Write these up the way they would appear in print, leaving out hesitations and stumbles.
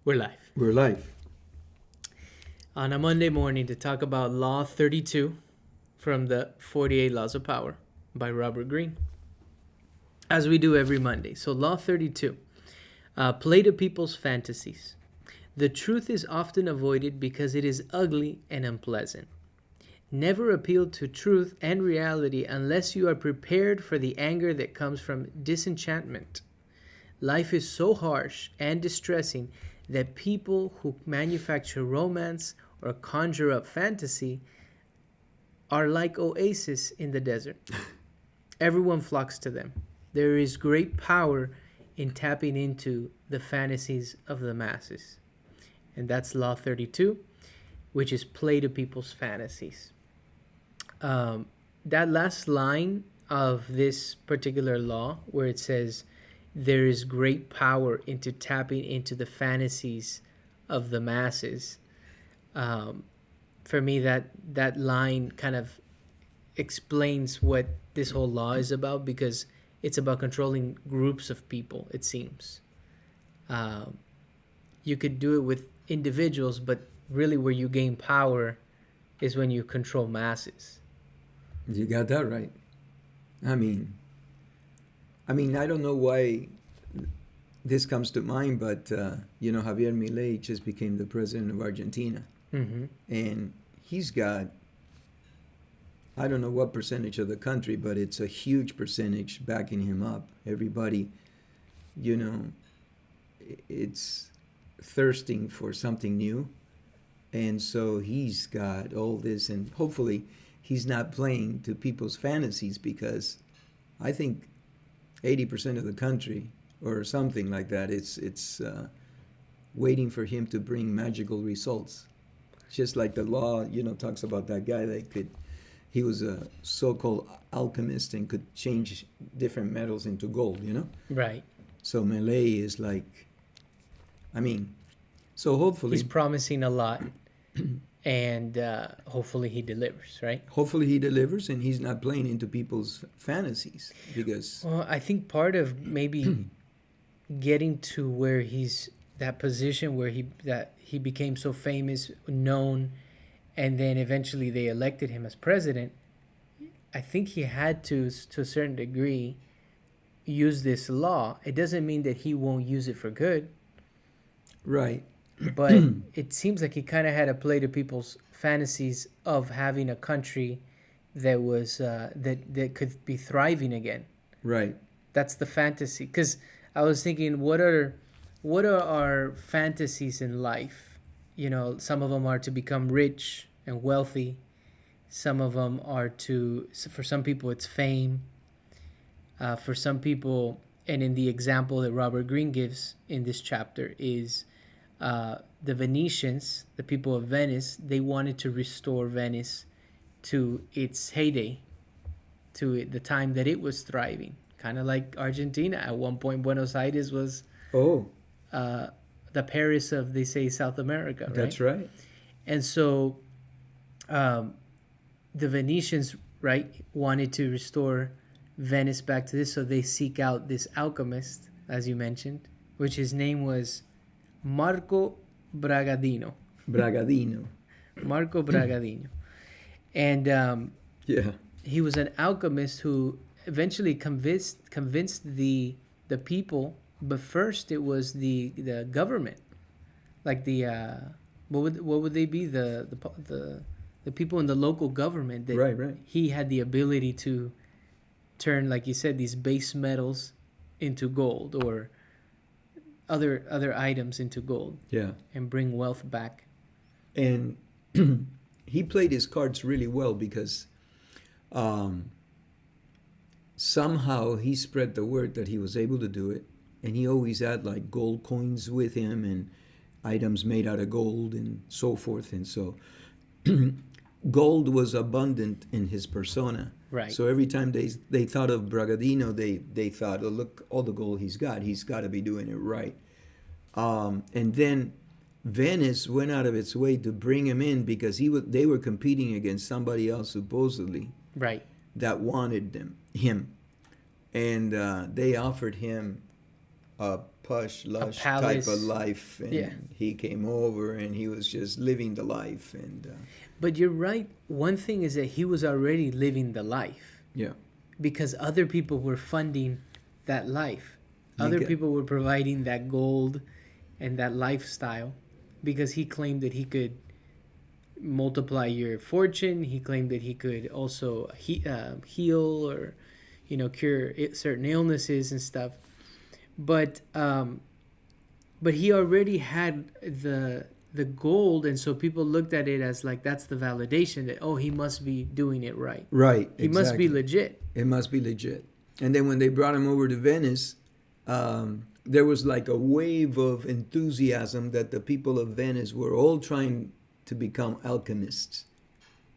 We're live We're live. on a Monday morning to talk about Law 32 from the 48 Laws of Power by Robert Greene, as we do every Monday. So, Law 32, play to people's fantasies. The truth is often avoided because it is ugly and unpleasant. Never appeal to truth and reality unless you are prepared for the anger that comes from disenchantment. Life is so harsh and distressing that people who manufacture romance or conjure up fantasy are like oases in the desert. Everyone flocks to them. There is great power in tapping into the fantasies of the masses. And that's Law 32, which is play to people's fantasies. That last line of this particular law, where it says, there is great power into tapping into the fantasies of the masses. For me, that line kind of explains what this whole law is about, because it's about controlling groups of people, it seems. You could do it with individuals, but really where you gain power is when you control masses. You got that right. I mean, I don't know why this comes to mind, but Javier Milei just became the president of Argentina, Mm-hmm. and he's got, I don't know what percentage of the country, but it's a huge percentage backing him up. Everybody, you know, it's thirsting for something new, and so he's got all this, and hopefully he's not playing to people's fantasies, because I think 80% of the country or something like that, it's waiting for him to bring magical results. Just like the law, talks about that guy that he was a so-called alchemist and could change different metals into gold. Right. So Malay is like, I mean, so hopefully, He's promising a lot, and hopefully he delivers, right? hopefully he delivers and he's not playing into people's fantasies, because Well, I think part of maybe getting to where he's that position where he became so famous, known, and then eventually they elected him as president. I think he had to a certain degree, use this law. It doesn't mean that he won't use it for good, right. but it seems like he kind of had to play to people's fantasies of having a country that was that could be thriving again. Right. That's the fantasy. Because I was thinking, what are our fantasies in life? Some of them are to become rich and wealthy. Some of them are for some people, it's fame. For some people, and in the example that Robert Greene gives in this chapter, is the Venetians, the people of Venice, they wanted to restore Venice to its heyday, to the time that it was thriving. Kind of like Argentina. At one point, Buenos Aires was Oh, the Paris of, they say, South America, right? that's right. And so the Venetians, right, wanted to restore Venice back to this, so they seek out this alchemist, as you mentioned, which his name was Marco Bragadino. Bragadino. Marco Bragadino. And Yeah. he was an alchemist who eventually convinced the people, but first it was the government, like the what would they be, the people in the local government, that Right. he had the ability to turn, like you said, these base metals into gold, or other items into gold, Yeah. and bring wealth back. And he played his cards really well, because somehow he spread the word that he was able to do it, and he always had like gold coins with him and items made out of gold and so forth. And so gold was abundant in his persona. Right. So every time they thought of Bragadino, they thought, oh, look, all the gold he's got to be doing it right. And then Venice went out of its way to bring him in, because they were competing against somebody else, supposedly, Right. that wanted him. And they offered him posh, a lush type of palace. life, Yeah. and he came over and he was just living the life, and But you're right. One thing is that he was already living the life yeah, because other people were funding that life. you Other get people were providing that gold and that lifestyle because he claimed that he could multiply your fortune. He claimed that he could also heal or, cure certain illnesses and stuff. But he already had the gold, and so people looked at it as like that's the validation that he must be doing it right. right, He must be exactly. legit. It must be legit. And then when they brought him over to Venice, there was like a wave of enthusiasm that the people of Venice were all trying to become alchemists.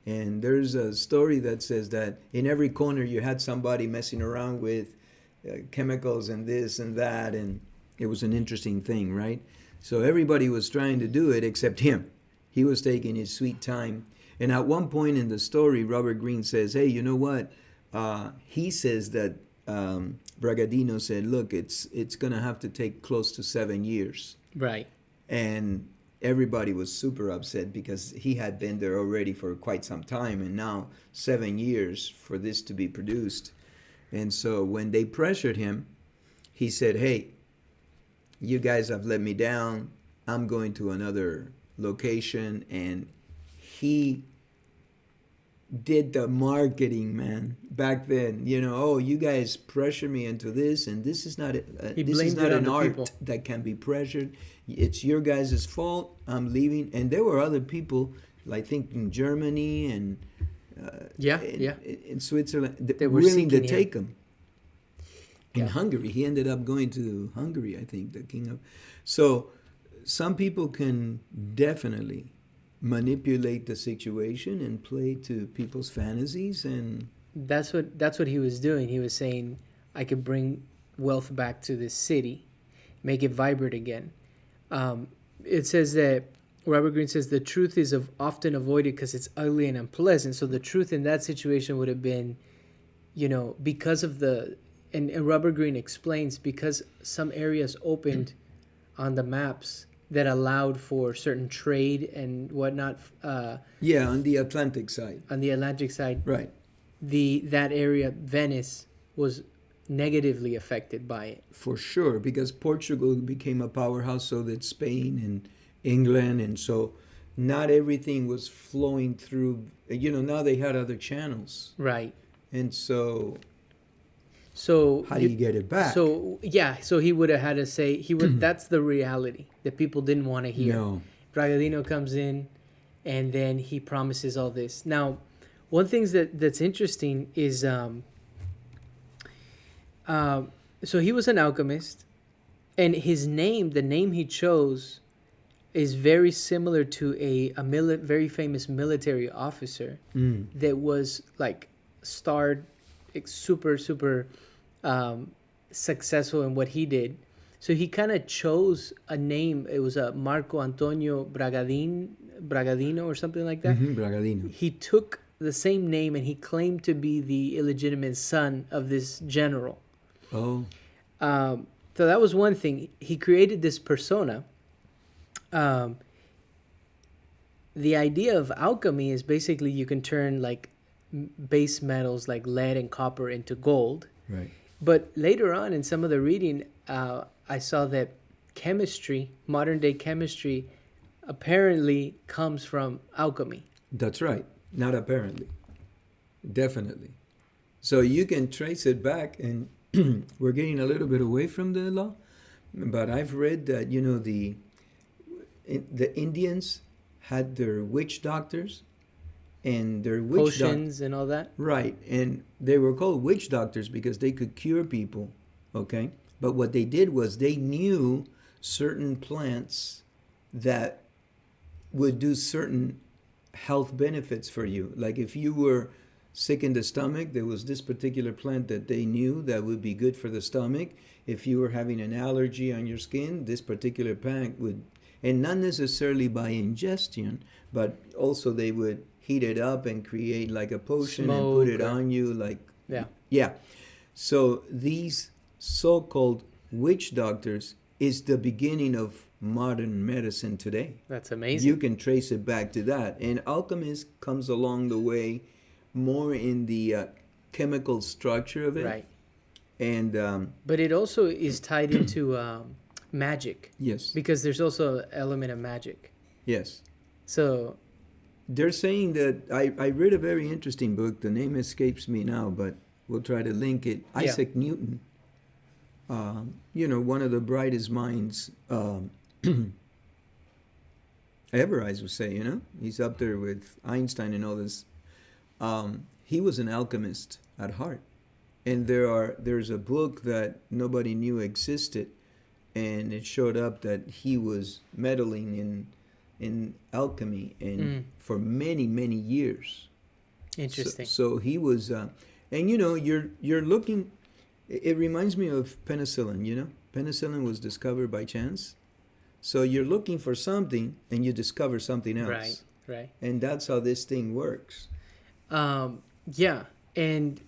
And there's a story that says that in every corner you had somebody messing around with chemicals and this and that, and it was an interesting thing, right? So everybody was trying to do it except him. He was taking his sweet time. And at one point in the story, Robert Greene says, hey, you know what? He says that Bragadino said, look, it's going to have to take close to 7 years. Right. And everybody was super upset because he had been there already for quite some time, and now 7 years for this to be produced. And so when they pressured him, he said, hey, you guys have let me down. I'm going to another location. And he did the marketing, man, back then. You guys pressure me into this, and this is not this is not an art people that can be pressured. It's your guys' fault. I'm leaving. And there were other people, I think in Germany and in Switzerland, they were willing to take him. him. In Hungary, he ended up going to Hungary, I think, the king of. So some people can definitely manipulate the situation and play to people's fantasies, and that's what he was doing. He was saying, I could bring wealth back to this city, make it vibrant again. It says that Robert Greene says the truth is often avoided because it's ugly and unpleasant. So the truth in that situation would have been, because of and Robert Greene explains, because some areas opened on the maps that allowed for certain trade and whatnot. On the Atlantic side. On the Atlantic side, right. That area, Venice, was negatively affected by it. For sure, because Portugal became a powerhouse, so did Spain and England, and so not everything was flowing through. Now they had other channels. Right. And so how do you get it back? So he would have had to say that's the reality that people didn't want to hear. No. Bragadino comes in, and then he promises all this. Now, one thing that's interesting is so he was an alchemist, and his name, the name he chose, is very similar to a very famous military officer that was like starred super successful in what he did. So he kind of chose a name. It was a Marco Antonio Bragadino or something like that. Bragadino. He took the same name and he claimed to be the illegitimate son of this general. Oh. So that was one thing. He created this persona. The idea of alchemy is basically you can turn like base metals like lead and copper into gold. Right. But later on in some of the reading, I saw that chemistry, modern day chemistry, apparently comes from alchemy. That's right. Not apparently. Definitely. So you can trace it back, and we're getting a little bit away from the law, but I've read that, the Indians had their witch doctors, and their witch potions and all that. Right, and they were called witch doctors because they could cure people, okay? But what they did was they knew certain plants that would do certain health benefits for you. Like if you were sick in the stomach, there was this particular plant that they knew that would be good for the stomach. If you were having an allergy on your skin, this particular plant would, and not necessarily by ingestion, but also they would heat it up and create like a potion and put it on you, like yeah. So these so-called witch doctors is the beginning of modern medicine today. That's amazing. You can trace it back to that. And alchemist comes along the way more in the chemical structure of it. Right. And But it also is tied into magic. yes, Because there's also an element of magic. yes. So, They're saying that I read a very interesting book. The name escapes me now, but we'll try to link it. Yeah. Isaac Newton, one of the brightest minds ever, I would say. He's up there with Einstein and all this. He was an alchemist at heart. And there's a book that nobody knew existed, and it showed up that he was meddling in alchemy and for many, many years. interesting. So he was, and you're looking. It reminds me of penicillin. Penicillin was discovered by chance. So you're looking for something, and you discover something else. Right. And that's how this thing works. Yeah. And,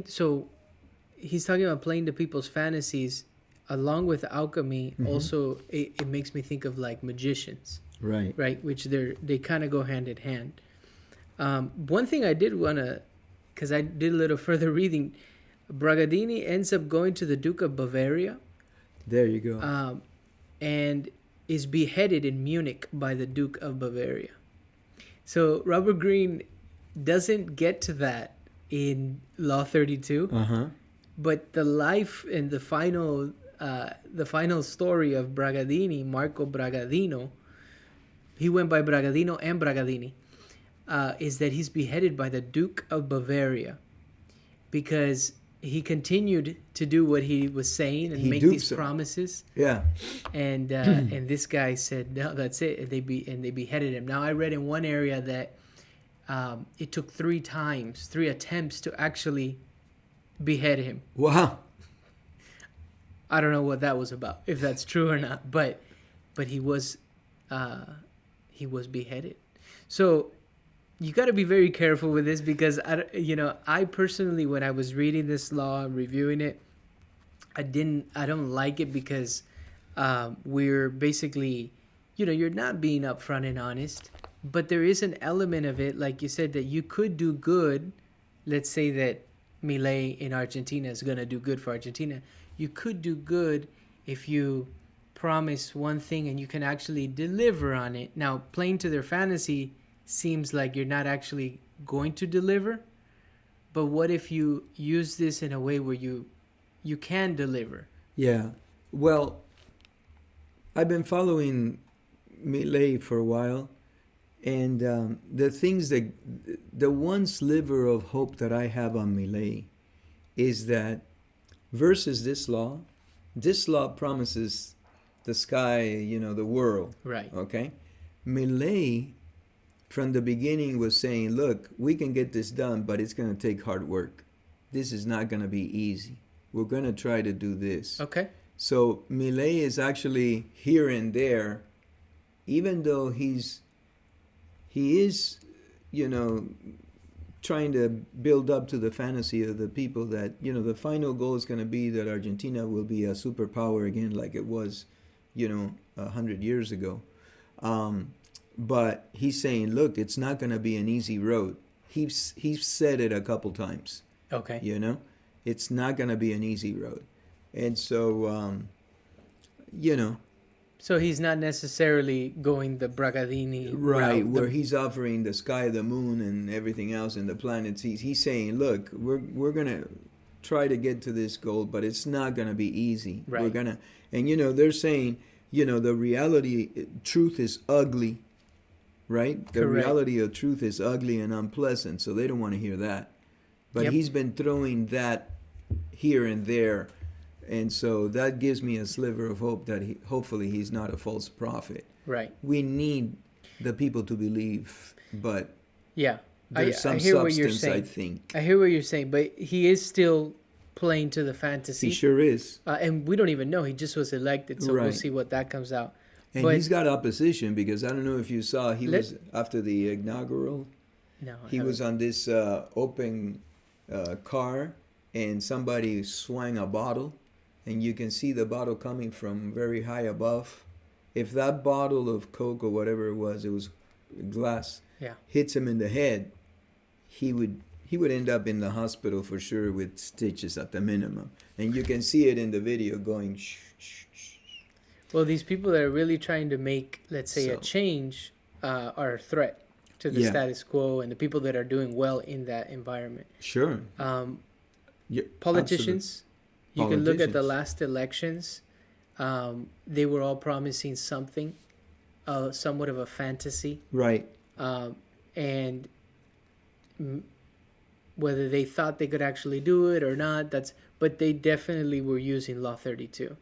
so he's talking about playing to people's fantasies along with alchemy. Also, it makes me think of like magicians, Right. which they kind of go hand in hand. One thing I did want to, because I did a little further reading, Bragadini ends up going to the Duke of Bavaria There you go. and is beheaded in Munich by the Duke of Bavaria. So Robert Greene doesn't get to that in Law 32, but the life and the final story of Bragadini, Marco Bragadino, he went by Bragadino and Bragadini, is that he's beheaded by the Duke of Bavaria because he continued to do what he was saying and make these promises. Yeah. And this guy said, no, that's it. And they beheaded him. Now, I read in one area that it took 3 attempts to actually behead him. Wow. I don't know what that was about, if that's true or not. But he was beheaded. So you got to be very careful with this because I personally, when I was reading this law and reviewing it, I don't like it because we're basically, you're not being upfront and honest, but there is an element of it, like you said, that you could do good. Let's say that Milei in Argentina is going to do good for Argentina. You could do good if you promise one thing and you can actually deliver on it. Now, playing to their fantasy seems like you're not actually going to deliver, but what if you use this in a way where you can deliver? Yeah. Well, I've been following Milei for a while, and the one sliver of hope that I have on Milei is that versus this law promises the sky, the world. Right. Okay? Milei from the beginning was saying, look, we can get this done, but it's going to take hard work. This is not going to be easy. We're going to try to do this. Okay. So Milei is actually here and there, even though he is, trying to build up to the fantasy of the people that, the final goal is going to be that Argentina will be a superpower again like it was, 100 years ago. But he's saying, look, it's not going to be an easy road. He's said it a couple times. Okay. It's not going to be an easy road. And so, So he's not necessarily going the Bragadini right, route. where he's offering the sky, the moon, and everything else, and the planets. He's saying, look, we're going to try to get to this goal, but it's not going to be easy. Right. We're going to, and, they're saying, the reality, truth is ugly. Right? The Correct. reality of truth is ugly and unpleasant, so they don't want to hear that. But Yep. he's been throwing that here and there, and so that gives me a sliver of hope that hopefully he's not a false prophet. Right. We need the people to believe, but Yeah. there's some I hear what you're substance, I saying. think. I hear what you're saying, but he is still playing to the fantasy. He sure is. And we don't even know. He just was elected, so we'll Right. see what that comes out. And But- he's got opposition because I don't know if you saw, he was, after the inaugural, No, he was on this open car, and somebody swung a bottle, and you can see the bottle coming from very high above. If that bottle of Coke or whatever it was glass, Yeah. hits him in the head, he would end up in the hospital for sure with stitches at the minimum. And you can see it in the video going shh, shh, shh. Well, these people that are really trying to make, let's say, a So- change are a threat to the Yeah. status quo and the people that are doing well in that environment. Sure. Yeah, Politicians, you can look at the Politicians. last elections. They were all promising something, somewhat of a fantasy. Right. And whether they thought they could actually do it or not, but they definitely were using Law 32.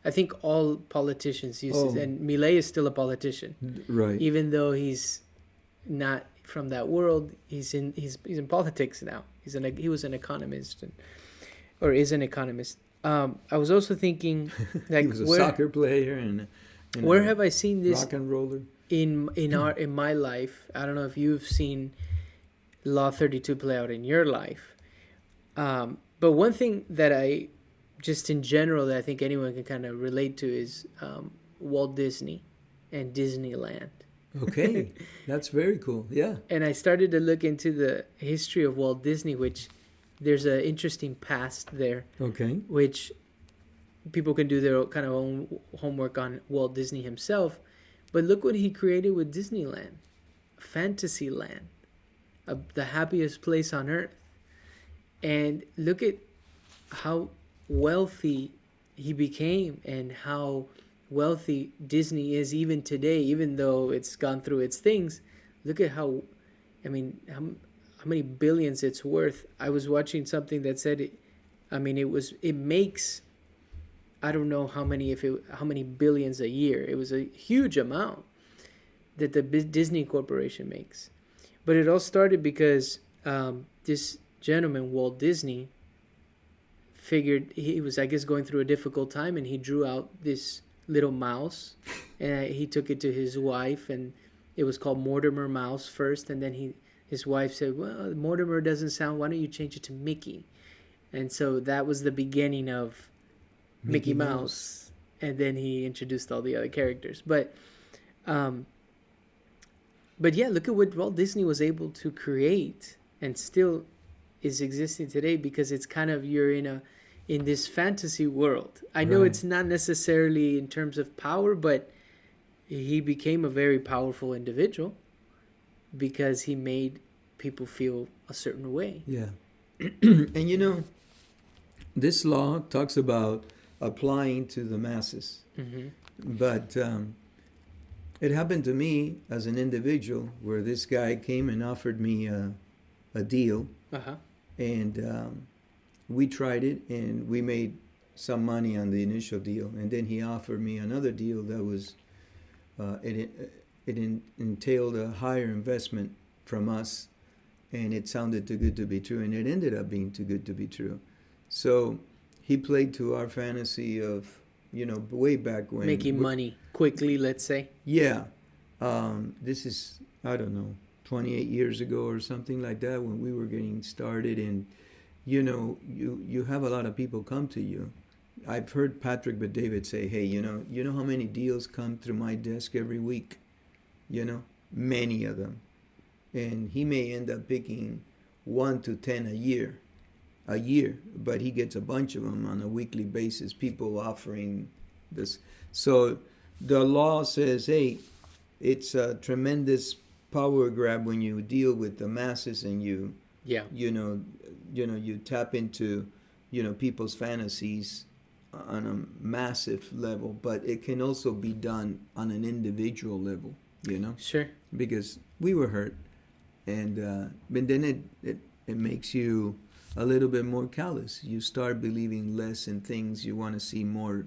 I think all politicians use it, and Milei is still a politician, Right. even though he's not from that world. He's in politics now. He was an economist, or is an economist. I was also thinking, like, he was a soccer player and where have I seen this rock and roller. in my life? I don't know if you've seen Law 32 play out in your life. But one thing that I, just in general, that I think anyone can kind of relate to is Walt Disney and Disneyland. Okay, that's very cool. Yeah. And I started to look into the history of Walt Disney, which there's an interesting past there, Okay. which people can do their kind of own homework on Walt Disney himself. But look what he created with Disneyland, Fantasyland, the happiest place on earth. And look at how wealthy he became and how wealthy Disney is even today, even though it's gone through its things. Look at how many billions it's worth. I was watching something that said it makes, I don't know how many billions a year. It was a huge amount that the Disney Corporation makes. But it all started because this gentleman, Walt Disney, figured he was, I guess, going through a difficult time, and he drew out this little mouse, and he took it to his wife, and it was called Mortimer Mouse first, and then his wife said, well, Mortimer doesn't sound, why don't you change it to Mickey? And so that was the beginning of Mickey Mouse. And then he introduced all the other characters. But yeah, look at what Walt Disney was able to create and still is existing today, because it's kind of, you're in this fantasy world. I know Right. it's not necessarily in terms of power, but he became a very powerful individual because he made people feel a certain way. Yeah. And this law talks about applying to the masses. Mm-hmm. But it happened to me as an individual where this guy came and offered me a deal. Uh-huh. And we tried it, and we made some money on the initial deal. And then he offered me another deal that was, it entailed a higher investment from us, and it sounded too good to be true, and it ended up being too good to be true. So he played to our fantasy of, way back when. Making money quickly, let's say. Yeah. This is, I don't know, 28 years ago or something like that, when we were getting started. And you have a lot of people come to you. I've heard Patrick but David say, hey, you know how many deals come through my desk every week? Many of them. And he may end up picking 1 to 10 a year, but he gets a bunch of them on a weekly basis, people offering this. So the law says, hey, it's a tremendous power grab when you deal with the masses, and you tap into people's fantasies on a massive level. But it can also be done on an individual level, Sure. because we were hurt, and but then it makes you a little bit more callous. You start believing less in things. You want to see more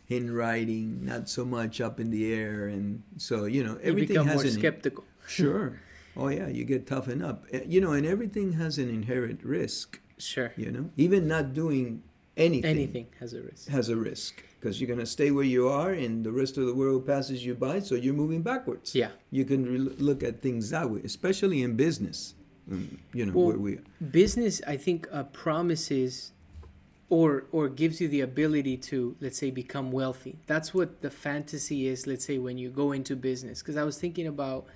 in writing, not so much up in the air. And so everything You become has more skeptical. Sure. Oh yeah, you get toughened up. And everything has an inherent risk. Sure. Even not doing anything has a risk. has a risk, because you're going to stay where you are, and the rest of the world passes you by, so you're moving backwards. Yeah. You can look at things that way, especially in business. Well, where we. business, I think, promises or gives you the ability to, let's say, become wealthy. That's what the fantasy is, let's say, when you go into business. Because I was thinking about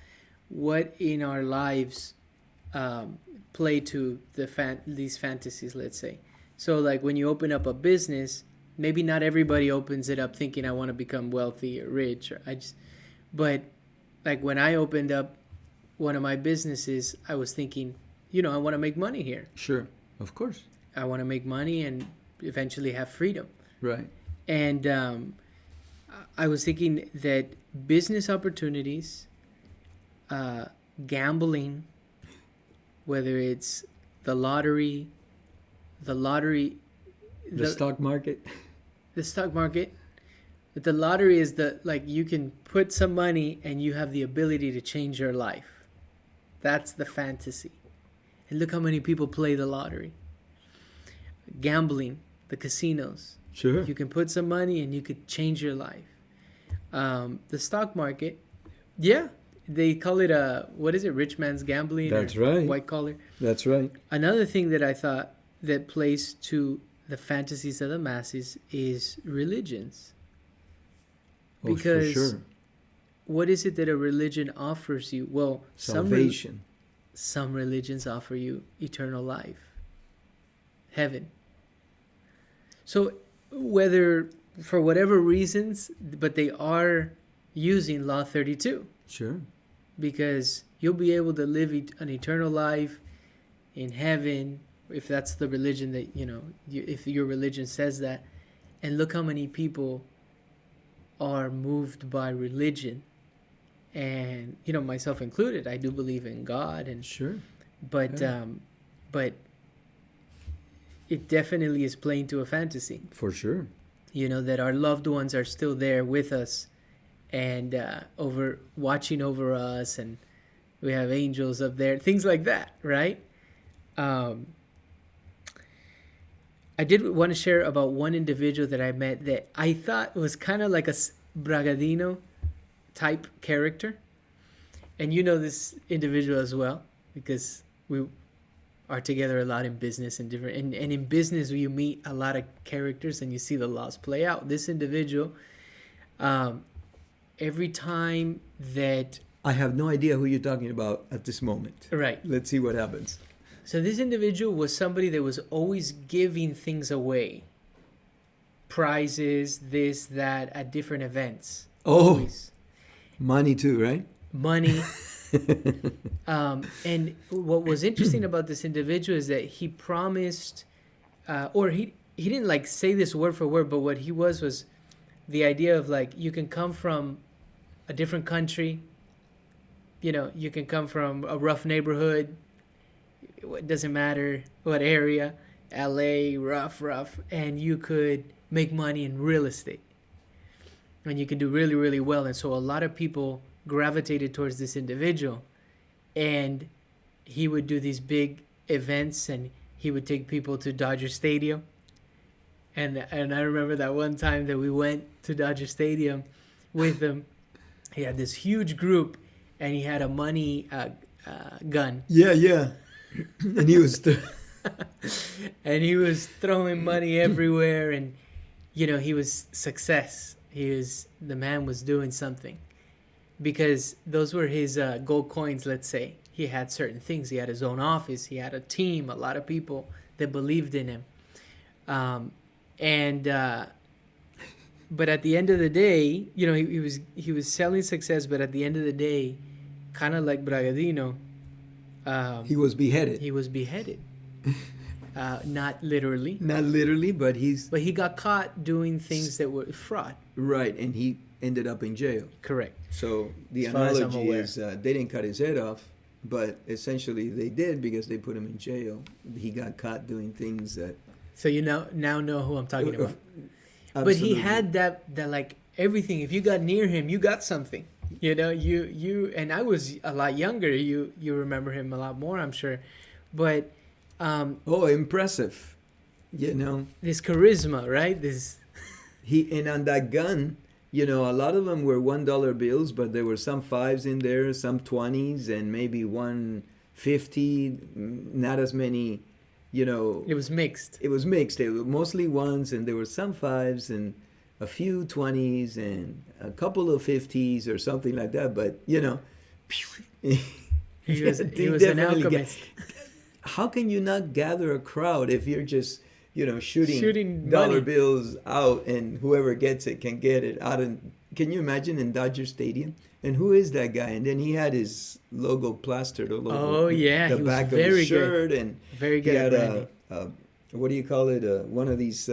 what in our lives play to these fantasies, let's say. So like when you open up a business, maybe not everybody opens it up thinking I want to become wealthy or rich, but like when I opened up one of my businesses, I was thinking, I want to make money here. Sure, of course. I want to make money and eventually have freedom. Right. And I was thinking that business opportunities, gambling, whether it's the lottery, the stock market. the stock market, but the lottery is you can put some money and you have the ability to change your life. That's the fantasy. And look how many people play the lottery. Gambling, the casinos. Sure. You can put some money and you could change your life. The stock market, yeah, they call it rich man's gambling. That's right. White collar. That's right. Another thing that I thought that plays to the fantasies of the masses is religions. Because for sure. What is it that a religion offers you? Well, salvation. Some religions offer you eternal life, heaven. So whether for whatever reasons, but they are using Law 32. Sure. Because you'll be able to live an eternal life in heaven, if that's the religion that, if your religion says that. And look how many people are moved by religion. And, myself included, I do believe in God. And sure. But, yeah. But it definitely is playing to a fantasy. For sure. That our loved ones are still there with us and watching over us, and we have angels up there, things like that, right? I did want to share about one individual that I met that I thought was kind of like a Bragadino type character. And this individual as well, because we are together a lot in business and different. And in business, you meet a lot of characters and you see the laws play out. This individual, every time that... I have no idea who you're talking about at this moment. Right. Let's see what happens. So this individual was somebody that was always giving things away. Prizes, this, that, at different events. Oh, always. Money too, right? Money. And what was interesting about this individual is that he promised, or he didn't say this word for word, but what he was the idea of you can come from a different country, you can come from a rough neighborhood, it doesn't matter what area, LA, rough, and you could make money in real estate. And you can do really, really well. And so a lot of people gravitated towards this individual. And he would do these big events, and he would take people to Dodger Stadium. And I remember that one time that we went to Dodger Stadium with him. He had this huge group, and he had a money gun. Yeah. And he was... and he was throwing money everywhere, and, he was success. The man was doing something. Because those were his gold coins, let's say. He had certain things. He had his own office. He had a team, a lot of people that believed in him. But at the end of the day, he was selling success, but at the end of the day, kind of like Bragadino, he was beheaded. He was beheaded. Not literally. Not literally, but he got caught doing things that were fraud. Right, and he ended up in jail. Correct. So the analogy is they didn't cut his head off, but essentially they did because they put him in jail. He got caught doing things that... So you now know who I'm talking about. Absolutely. But he had that everything. If you got near him, you got something. You and I was a lot younger. You remember him a lot more, I'm sure. But impressive. This charisma, right? And on that gun, a lot of them were $1 bills, but there were some 5s in there, some 20s, and maybe one 50, not as many, you know. It was mixed. It was mixed. It was mostly ones, and there were some fives and a few 20s and a couple of 50s or something like that. But, you know, He was an definitely alchemist. how can you not gather a crowd if you're just, you know, shooting Money. dollar bills out, and whoever gets it can get it out? Can you imagine in Dodger Stadium? And who is that guy? And then he had his logo plastered all over Oh yeah, the he was back of very his shirt, good. and Very he good at had branding. what do you call it? One of these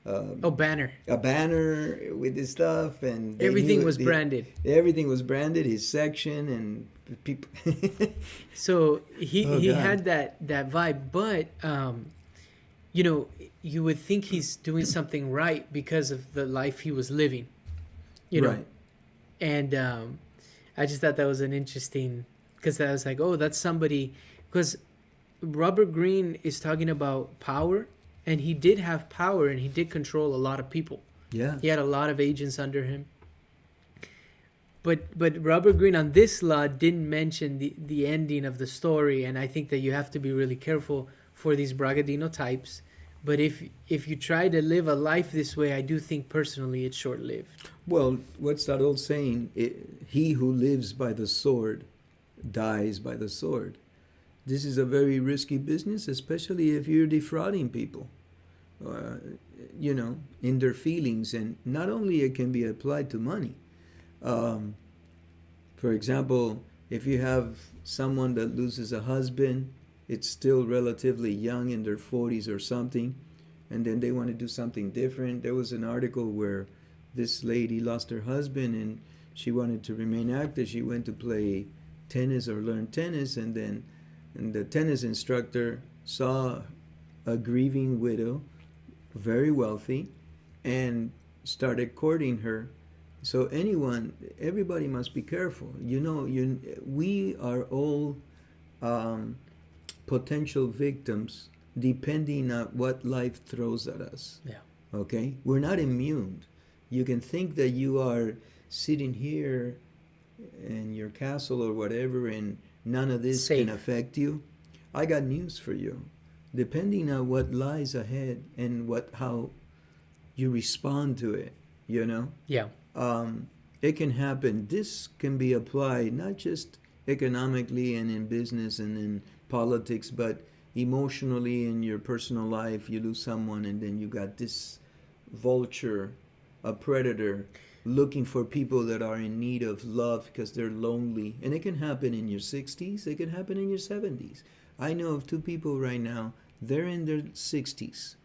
Oh, banner. a banner with his stuff, and Everything was branded. Everything was branded. His section and people. So Oh he God. had that vibe, but you know, you would think he's doing something right because of the life he was living. You know, Right. and I just thought that was an interesting, because I was like, oh, that's somebody, because Robert Greene is talking about power, and he did have power, and he did control a lot of people. Yeah. He had a lot of agents under him. But Robert Greene on this law didn't mention the ending of the story, and I think that you have to be really careful for these Bragadino types. But if you try to live a life this way, I do think personally it's short lived. Well, what's that old saying? He who lives by the sword dies by the sword. This is a very risky business, especially if you're defrauding people, uh, you know, in their feelings. And not only it can be applied to money. For example, if you have someone that loses a husband, it's still relatively young, in their 40s or something, and then they want to do something different. There was an article where this lady lost her husband, and she wanted to remain active. She went to play tennis or learn tennis, and then the tennis instructor saw a grieving widow, very wealthy, and started courting her. So everybody must be careful. You know, we are all potential victims depending on what life throws at us. Yeah. Okay? We're not immune. You can think that you are sitting here in your castle or whatever, and none of this Safe. can affect you. I got news for you. Depending on what lies ahead and how you respond to it, you know? Yeah. It can happen. This can be applied not just economically and in business and in politics, but emotionally in your personal life. You lose someone, and then you got this vulture, a predator, looking for people that are in need of love because they're lonely. And it can happen in your 60s, it can happen in your 70s. I know of two people right now, they're in their 60s,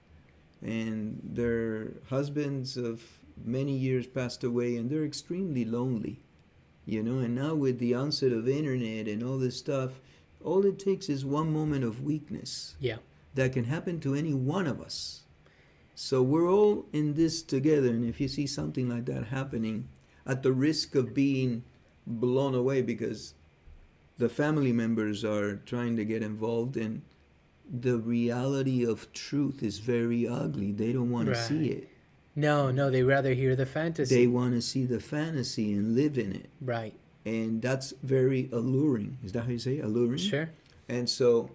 and their husbands of many years passed away, and they're extremely lonely, you know. And now with the onset of internet and all this stuff, all it takes is one moment of weakness Yeah. that can happen to any one of us. So we're all in this together, and if you see something like that happening, at the risk of being blown away because the family members are trying to get involved, and the reality of truth is very ugly. They don't want to see Right. it. No, they rather hear the fantasy. They want to see the fantasy and live in it. Right. And that's very alluring. Is that how you say it? Alluring? Sure. And so,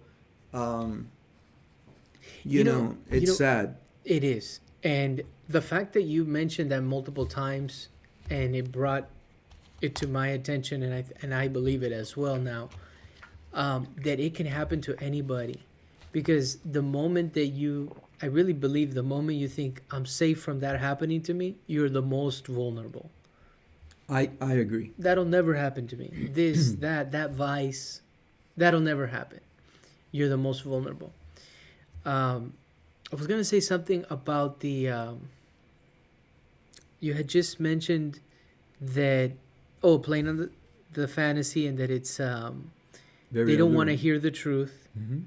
you know, it's sad. It is. And the fact that you mentioned that multiple times, and it brought it to my attention, and I believe it as well now, that it can happen to anybody. Because the moment that I really believe the moment you think I'm safe from that happening to me, you're the most vulnerable. I agree. That'll never happen to me. This, that vice, that'll never happen. You're the most vulnerable. I was going to say something about the, you had just mentioned that, playing on the fantasy, and that it's, Very they don't want to alluring. hear the truth. Mm-hmm.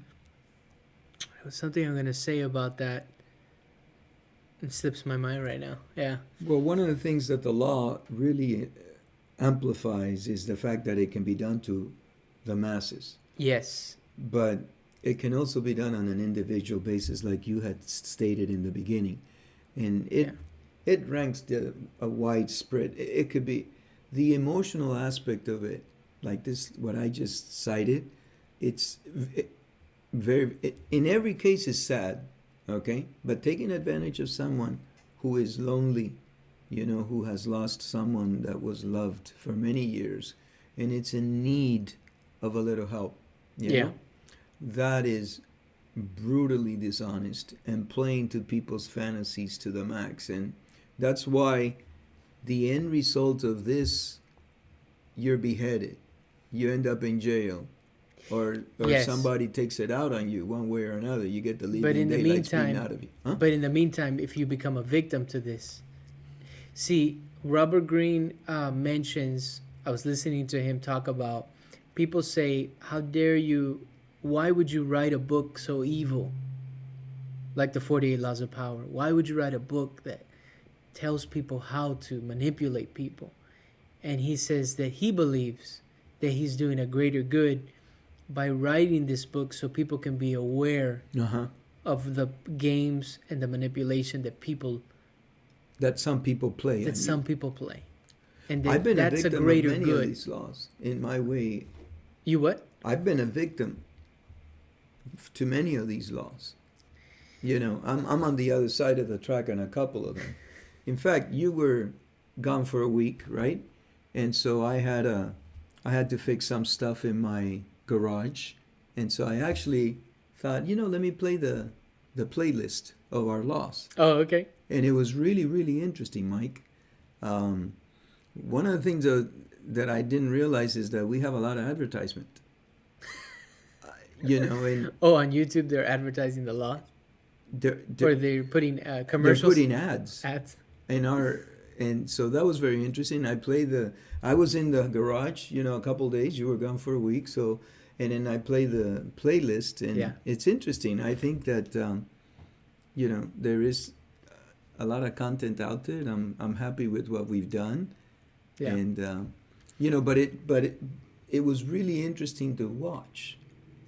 There was something I'm going to say about that. It slips my mind right now. Yeah. Well, one of the things that the law really amplifies is the fact that it can be done to the masses. Yes. But it can also be done on an individual basis, like you had stated in the beginning. And it ranks a widespread. It could be the emotional aspect of it, like this, what I just cited. it's very, in every case is sad, okay? But taking advantage of someone who is lonely, who has lost someone that was loved for many years, and it's in need of a little help, Yeah. that is brutally dishonest and playing to people's fantasies to the max. And that's why the end result of this, you're beheaded, you end up in jail, or Yes. somebody takes it out on you one way or another. You get the But leaving in the daylights beaten meantime, out of you. Huh? but in the meantime, if you become a victim to this, see, Robert Greene mentions. I was listening to him talk about people say, "How dare you? Why would you write a book so evil, like the 48 Laws of Power? Why would you write a book that tells people how to manipulate people?" And he says that he believes that he's doing a greater good by writing this book so people can be aware Uh-huh. of the games and the manipulation That some people play. that some people play, and I've been a that's a victim of greater many of good. these laws. In my way, You what? I've been a victim to many of these laws. I'm on the other side of the track on a couple of them. In fact, you were gone for a week, right? And so I had to fix some stuff in my garage, and so I actually thought, let me play the playlist of our laws, Oh, okay. and it was really, really interesting, Mike. One of the things that I didn't realize is that we have a lot of advertisement. And Oh, on YouTube they're advertising the law, they're, or they're putting commercials. they're putting ads. And so that was very interesting. I was in the garage, a couple days. You were gone for a week, so, and then I play the playlist, and Yeah. it's interesting. I think that there is a lot of content out there, and I'm happy with what we've done. Yeah. And but it was really interesting to watch,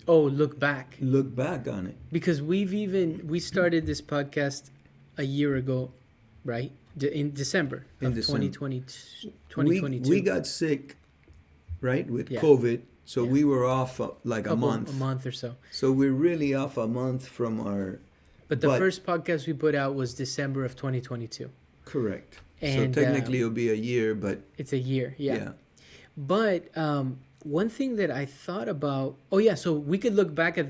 Oh, look back, look back on it. because we started this podcast a year ago, right? In December In of December. 2022. We got sick, right, with Yeah. COVID, so Yeah. we were off like a month. A month or so. So we're really off a month from our. But the first podcast we put out was December of 2022. Correct. And, so technically it'll be a year, but It's a year, yeah. yeah. But one thing that I thought about, so we could look back at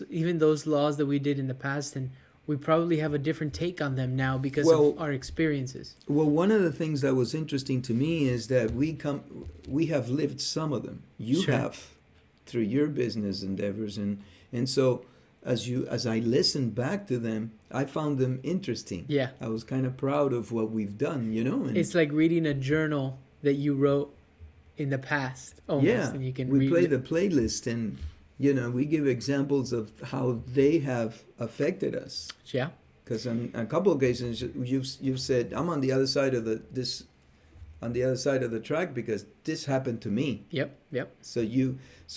even those laws that we did in the past, and we probably have a different take on them now because of our experiences. Well, one of the things that was interesting to me is that we have lived some of them. You Sure. have, through your business endeavors, and so as I listened back to them, I found them interesting. Yeah. I was kind of proud of what we've done, And It's like reading a journal that you wrote in the past, almost, yeah, and you can we read play it. the playlist, and we give examples of how they have affected us. Yeah. Because on a couple of occasions you've said, I'm on the other side of the track because this happened to me. Yep. So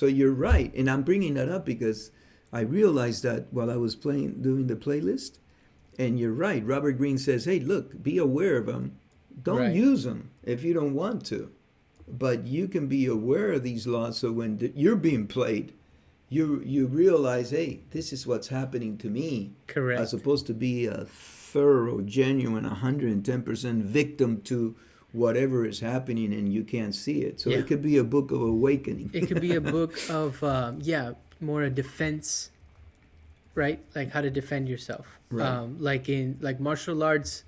you're right, and I'm bringing that up because I realized that while I was doing the playlist, and you're right. Robert Greene says, "Hey, look, be aware of them. Don't Right. use them if you don't want to, but you can be aware of these laws. So when you're being played, you realize, hey, this is what's happening to me." Correct. As opposed to be a thorough, genuine, 110% victim to whatever is happening and you can't see it. So Yeah. it could be a book of awakening. It could be a book of more a defense, right? Like how to defend yourself. Right. Like martial arts,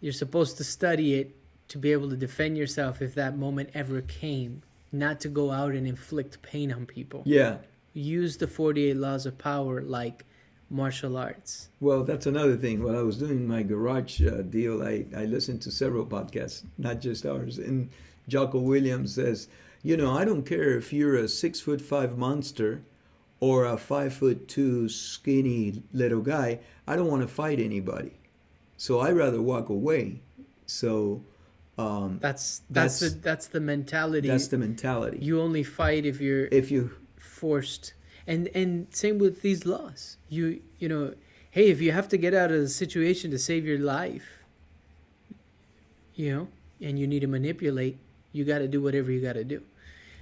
you're supposed to study it to be able to defend yourself if that moment ever came, not to go out and inflict pain on people. Yeah. Use the 48 laws of power like martial arts. Well, that's another thing. While I was doing my garage deal, I listened to several podcasts, not just ours. And Jocko Williams says, I don't care if you're a 6'5" monster or a 5'2" skinny little guy. I don't want to fight anybody, so I'd rather walk away. So That's the mentality. That's the mentality. You only fight if you forced. And same with these laws. You know, hey, if you have to get out of the situation to save your life, and you need to manipulate, you got to do whatever you got to do.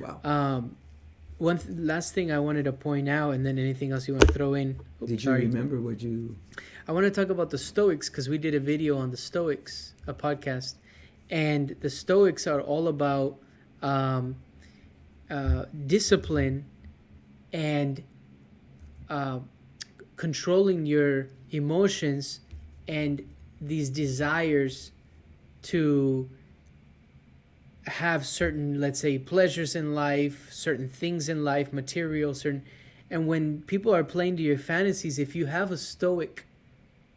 Wow. last thing I wanted to point out, and then anything else you want to throw in. Oops, Did you sorry. remember what you? I want to talk about the Stoics because we did a video on the Stoics, a podcast, and the Stoics are all about discipline and controlling your emotions and these desires to have certain, let's say, pleasures in life, certain things in life, material, certain. And when people are playing to your fantasies, if you have a stoic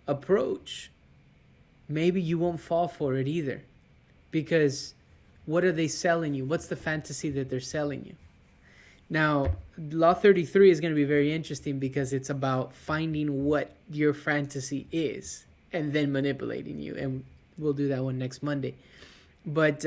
approach, maybe you won't fall for it either. Because what are they selling you? What's the fantasy that they're selling you? Now, Law 33 is going to be very interesting because it's about finding what your fantasy is and then manipulating you. And we'll do that one next Monday. But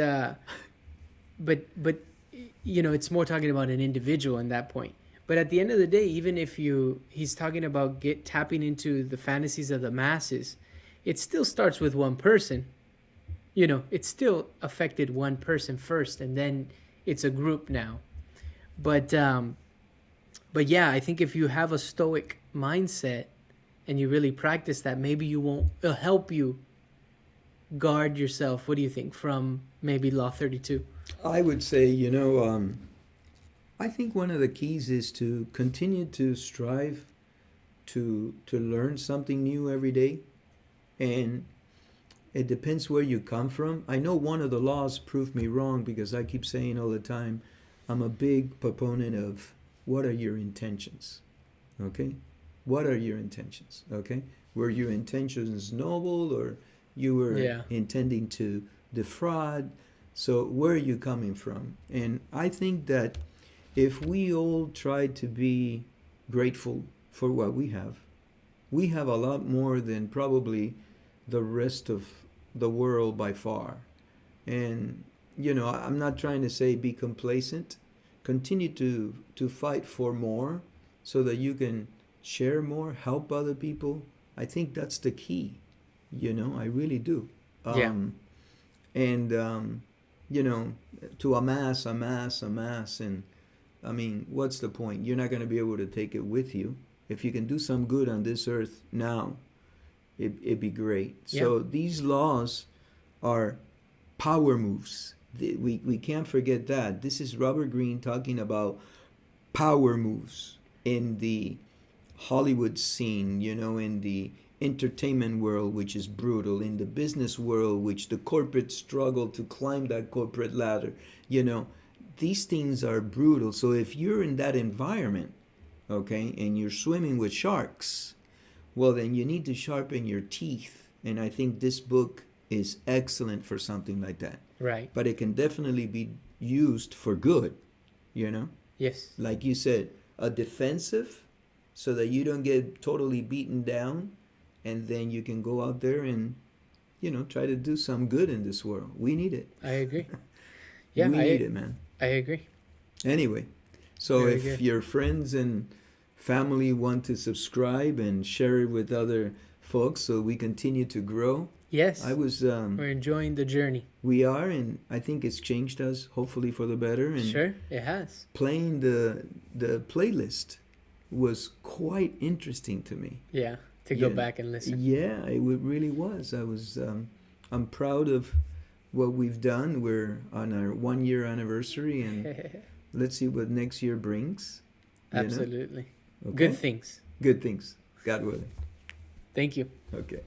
you know, it's more talking about an individual in that point. But at the end of the day, even if he's talking about tapping into the fantasies of the masses, it still starts with one person. You know, it still affected one person first, and then it's a group now. But yeah, I think if you have a stoic mindset and you really practice that, maybe it'll help you guard yourself. What do you think from maybe Law 32? I would say, I think one of the keys is to continue to strive to learn something new every day, and it depends where you come from. I know one of the laws proved me wrong because I keep saying all the time, I'm a big proponent of what are your intentions, okay? What are your intentions, okay? Were your intentions noble or you were intending to defraud? So where are you coming from? And I think that if we all try to be grateful for what we have a lot more than probably the rest of the world by far. And, I'm not trying to say be complacent. Continue to fight for more so that you can share more, help other people. I think that's the key. I really do. And, to amass. And I mean, what's the point? You're not going to be able to take it with you. If you can do some good on this earth now, it'd be great. Yeah. So these laws are power moves. We can't forget that. This is Robert Greene talking about power moves in the Hollywood scene, in the entertainment world, which is brutal, in the business world, which the corporate struggle to climb that corporate ladder. These things are brutal. So if you're in that environment, okay, and you're swimming with sharks, well, then you need to sharpen your teeth. And I think this book is excellent for something like that. Right. But it can definitely be used for good, Yes. Like you said, a defensive so that you don't get totally beaten down, and then you can go out there and, try to do some good in this world. We need it. I agree. Yeah, we need it, man. I agree. Anyway, so Very if good. your friends and family want to subscribe and share it with other folks so we continue to grow. Yes. We're enjoying the journey. We are, and I think it's changed us, hopefully for the better. And sure, it has. Playing the playlist was quite interesting to me. Yeah, to go back and listen. Yeah, it really was. I'm proud of what we've done. We're on our 1-year anniversary, and let's see what next year brings. Absolutely. Okay? Good things. Good things. God willing. Thank you. Okay.